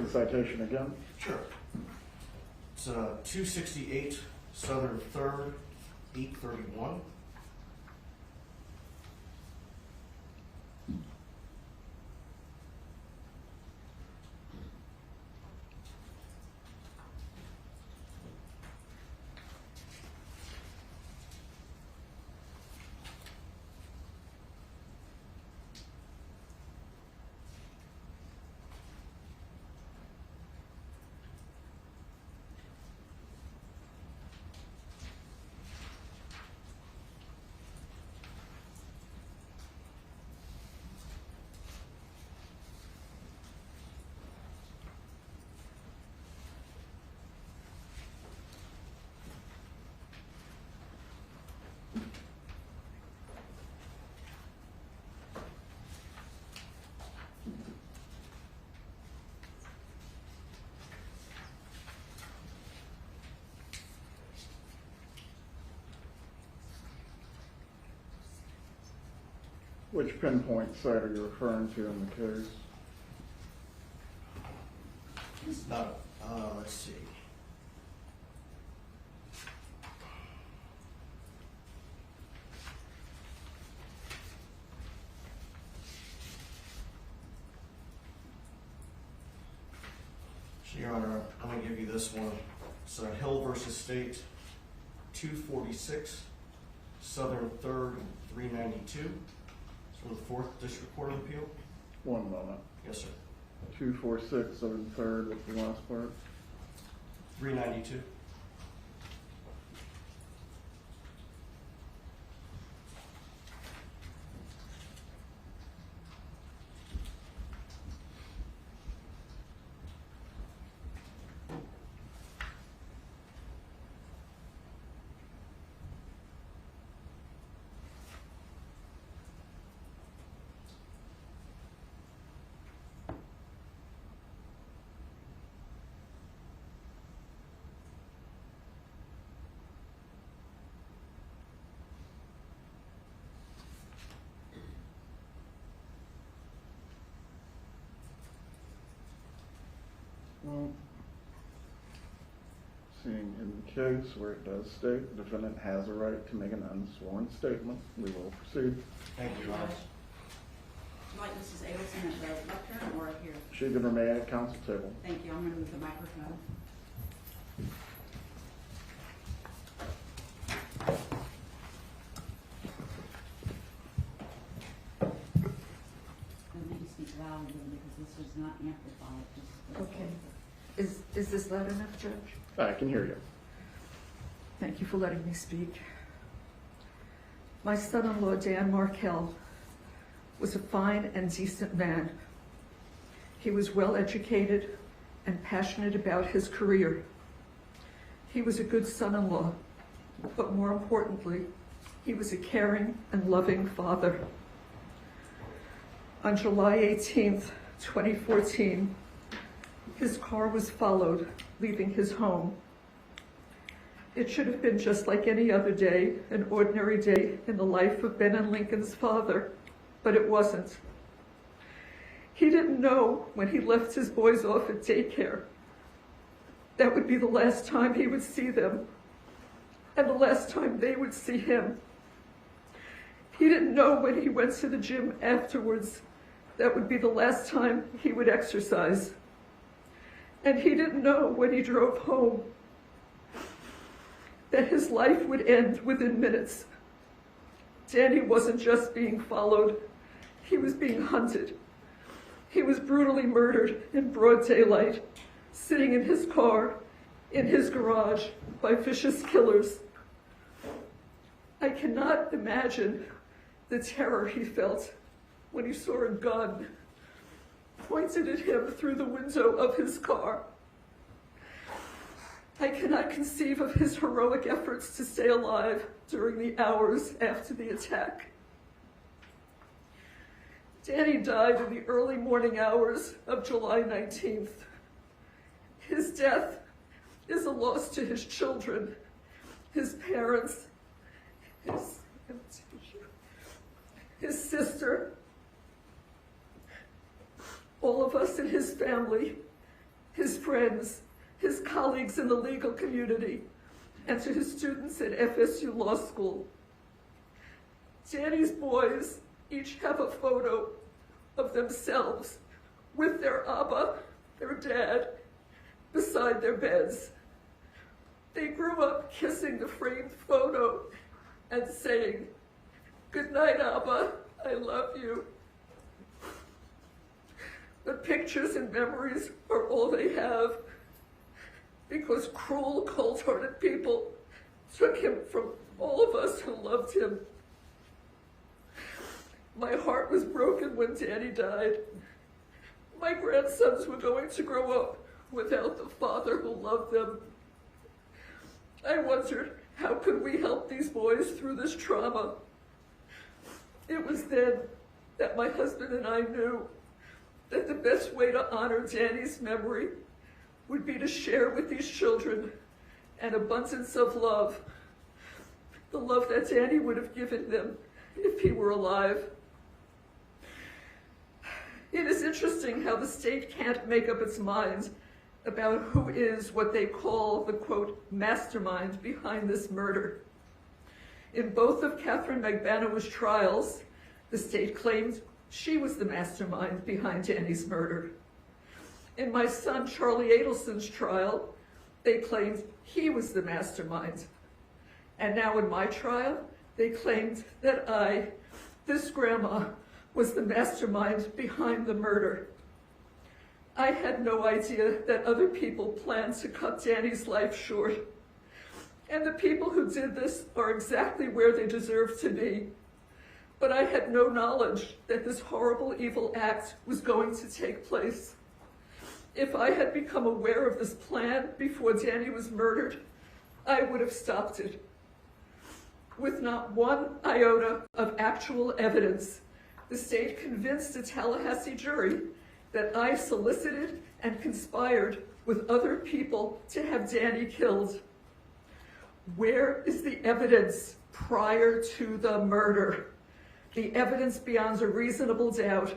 the citation again? Sure. It's 268 Southern 3rd, 831. Which pinpoint site are you referring to in the case? It's not, let's see. So, Your Honor, I'm going to give you this one. It's Hill versus State, 246 Southern 3rd, 392. For the 4th District Court of Appeal? One moment. Yes, sir. 246 Southern 3rd, what's the last part? 392. Well, seeing in the case where it does state the defendant has a right to make an unsworn statement, we will proceed. Thank you, Your Honor. Would you like Mrs. Adelson at the lectern or here? She can remain at council table. Thank you. I'm going to move the microphone. I need to speak loudly because this is not amplified. Okay. Is this loud enough, Judge? I can hear you. Thank you for letting me speak. My son-in-law, Dan Markel, was a fine and decent man. He was well educated and passionate about his career. He was a good son-in-law, but more importantly, he was a caring and loving father. On July 18th, 2014, his car was followed, leaving his home. It should have been just like any other day, an ordinary day in the life of Ben and Lincoln's father, but it wasn't. He didn't know when he left his boys off at daycare that would be the last time he would see them, and the last time they would see him. He didn't know when he went to the gym afterwards that would be the last time he would exercise. And he didn't know when he drove home that his life would end within minutes. Danny wasn't just being followed, he was being hunted. He was brutally murdered in broad daylight, sitting in his car, in his garage, by vicious killers. I cannot imagine the terror he felt when he saw a gun pointed at him through the window of his car. I cannot conceive of his heroic efforts to stay alive during the hours after the attack. Danny died in the early morning hours of July 19th. His death is a loss to his children, his parents, his sister, all of us in his family, his friends, his colleagues in the legal community, and to his students at FSU Law School. Danny's boys each have a photo of themselves with their Abba, their dad, beside their beds. They grew up kissing the framed photo and saying, "Good night, Abba, I love you." But pictures and memories are all they have, because cruel, cold-hearted people took him from all of us who loved him. My heart was broken when Danny died. My grandsons were going to grow up without the father who loved them. I wondered, how could we help these boys through this trauma? It was then that my husband and I knew that the best way to honor Danny's memory would be to share with these children an abundance of love, the love that Danny would have given them if he were alive. It is interesting how the state can't make up its mind about who is what they call the, quote, mastermind behind this murder. In both of Katherine Magbanua's trials, the state claimed she was the mastermind behind Danny's murder. In my son Charlie Adelson's trial, they claimed he was the mastermind. And now in my trial, they claimed that I, this grandma, was the mastermind behind the murder. I had no idea that other people planned to cut Danny's life short. And the people who did this are exactly where they deserve to be. But I had no knowledge that this horrible, evil act was going to take place. If I had become aware of this plan before Danny was murdered, I would have stopped it. With not one iota of actual evidence, the state convinced a Tallahassee jury that I solicited and conspired with other people to have Danny killed. Where is the evidence prior to the murder? The evidence beyond a reasonable doubt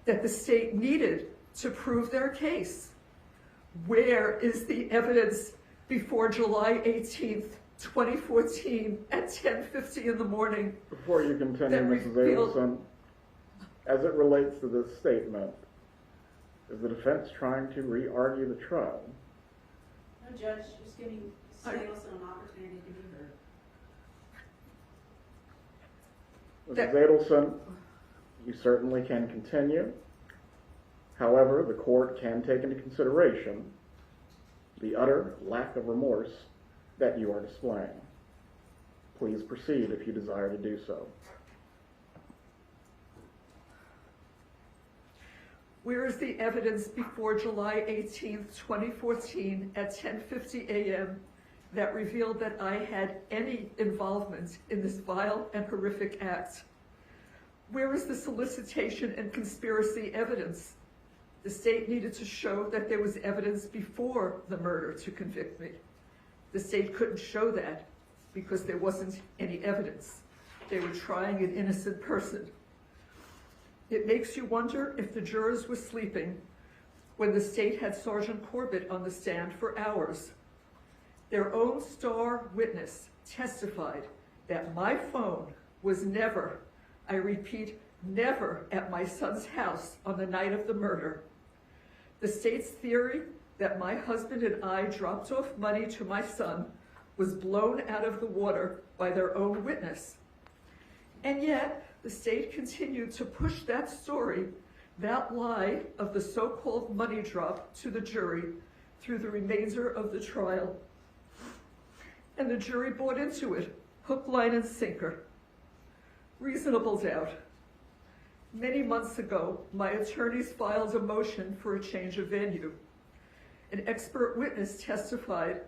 that the state needed to prove their case. Where is the evidence before July 18th, 2014 at 10:50 in the morning? Before you continue, That Mrs. revealed- Adelson, as it relates to this statement, is the defense trying to re-argue the trial? No, Judge, just giving Mrs. Adelson an opportunity to be heard. Mrs. Adelson, you certainly can continue. However, the court can take into consideration the utter lack of remorse that you are displaying. Please proceed if you desire to do so. Where is the evidence before July 18th, 2014 at 10:50 a.m. that revealed that I had any involvement in this vile and horrific act? Where is the solicitation and conspiracy evidence? The state needed to show that there was evidence before the murder to convict me. The state couldn't show that because there wasn't any evidence. They were trying an innocent person. It makes you wonder if the jurors were sleeping when the state had Sergeant Corbett on the stand for hours. Their own star witness testified that my phone was never, I repeat, never at my son's house on the night of the murder. The state's theory that my husband and I dropped off money to my son was blown out of the water by their own witness. And yet, the state continued to push that story, that lie of the so-called money drop, to the jury through the remainder of the trial. And the jury bought into it, hook, line, and sinker. Reasonable doubt. Many months ago, my attorneys filed a motion for a change of venue. An expert witness testified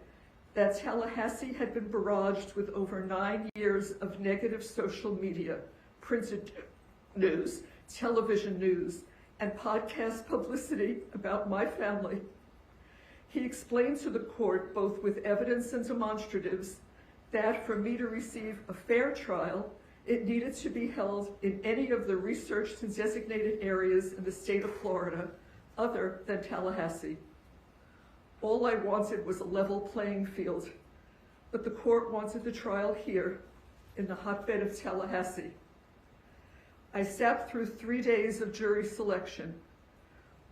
that Tallahassee had been barraged with over 9 years of negative social media, printed news, television news, and podcast publicity about my family. He explained to the court, both with evidence and demonstratives, that for me to receive a fair trial, it needed to be held in any of the researched and designated areas in the state of Florida other than Tallahassee. All I wanted was a level playing field, but the court wanted the trial here, in the hotbed of Tallahassee. I sat through 3 days of jury selection.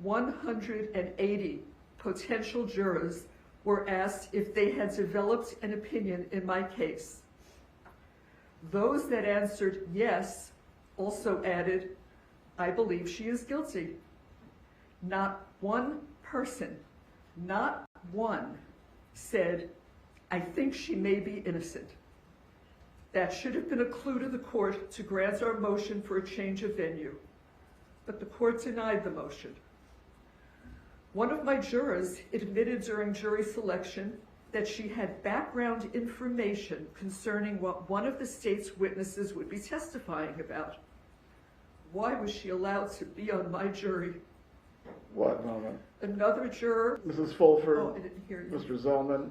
180 potential jurors were asked if they had developed an opinion in my case. Those that answered yes also added, "I believe she is guilty." Not one person, not one, said, "I think she may be innocent." That should have been a clue to the court to grant our motion for a change of venue, but the court denied the motion. One of my jurors admitted during jury selection that she had background information concerning what one of the state's witnesses would be testifying about. Why was she allowed to be on my jury? What moment? Another juror. Mrs. Fulford, Oh, I didn't hear you. Mr. Zellman,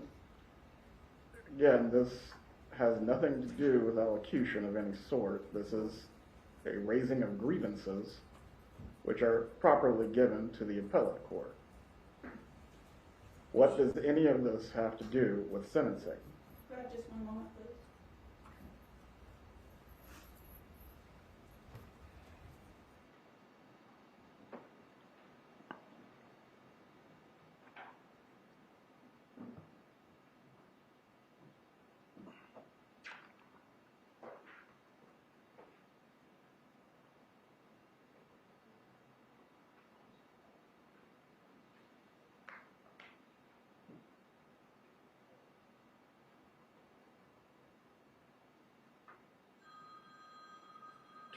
again, this has nothing to do with allocution of any sort. This is a raising of grievances, which are properly given to the appellate court. What does any of this have to do with sentencing? Grab just one moment, please.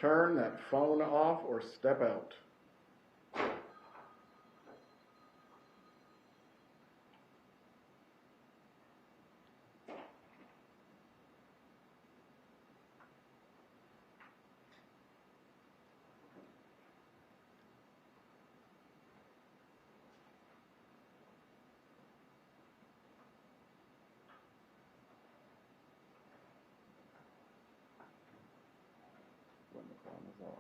Turn that phone off or step out. When the phone is off.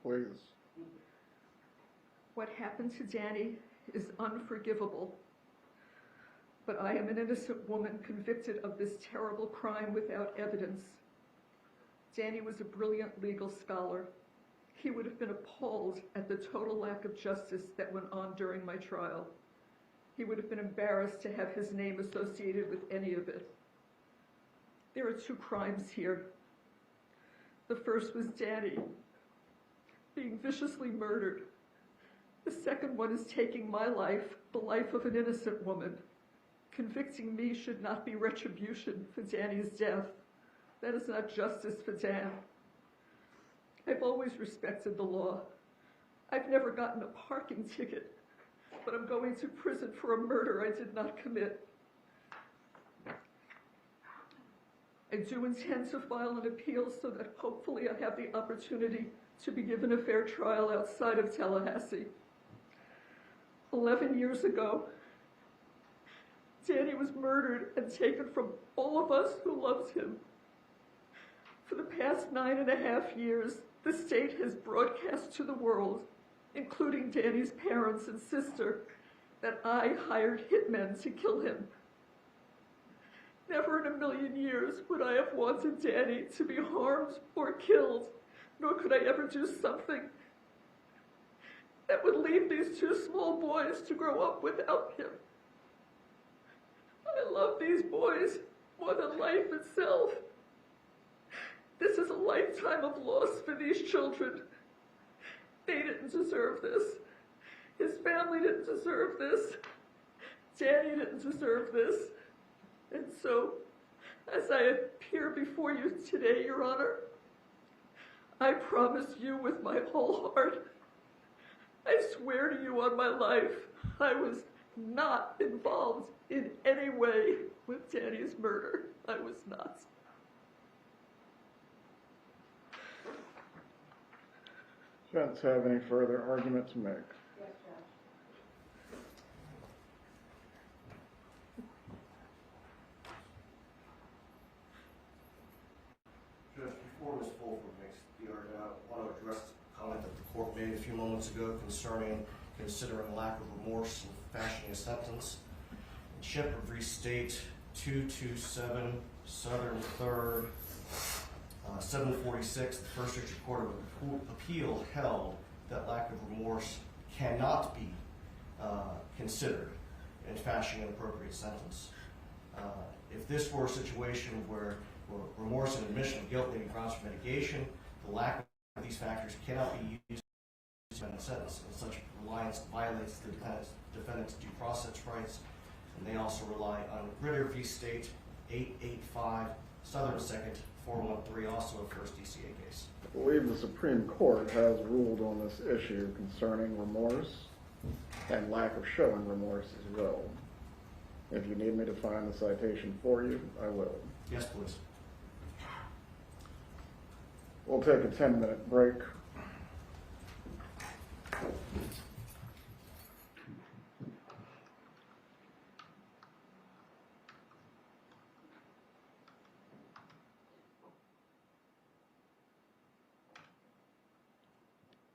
Please. What happened to Danny is unforgivable, but I am an innocent woman convicted of this terrible crime without evidence. Danny was a brilliant legal scholar. He would have been appalled at the total lack of justice that went on during my trial. He would have been embarrassed to have his name associated with any of it. There are 2 crimes here. The first was Danny being viciously murdered. The second one is taking my life, the life of an innocent woman. Convicting me should not be retribution for Danny's death. That is not justice for Dan. I've always respected the law. I've never gotten a parking ticket, but I'm going to prison for a murder I did not commit. I do intend to file an appeal so that hopefully I have the opportunity to be given a fair trial outside of Tallahassee. 11 years ago, Danny was murdered and taken from all of us who loved him. For the past 9.5 years, the state has broadcast to the world, including Danny's parents and sister, that I hired hitmen to kill him. Never in a million years would I have wanted Danny to be harmed or killed, nor could I ever do something that would leave these two small boys to grow up without him. I love these boys more than life itself. This is a lifetime of loss for these children. They didn't deserve this. His family didn't deserve this. Danny didn't deserve this. And so, as I appear before you today, Your Honor, I promise you with my whole heart, I swear to you on my life, I was not involved in any way with Danny's murder. I was not. Defense have any further argument to make? Yes, Judge. Judge, before Ms. Fulford makes the argument, I want to address a comment that the court made a few moments ago concerning considering lack of remorse in fashioning a sentence. In Shepherd v. State 227, Southern 3rd, 746, the First District Court of Appeal held that lack of remorse cannot be considered in fashioning an appropriate sentence. If this were a situation where remorse and admission of guilt may be grounds for mitigation, the lack of these factors cannot be used in a sentence, and such reliance violates the defendant's due process rights. And they also rely on Ritter v. State 885, Southern 2nd, 413, also a first DCA case. I believe the Supreme Court has ruled on this issue concerning remorse and lack of showing remorse as well. If you need me to find the citation for you, I will. Yes, please. We'll take a 10-minute break.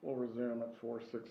We'll resume at 4:16.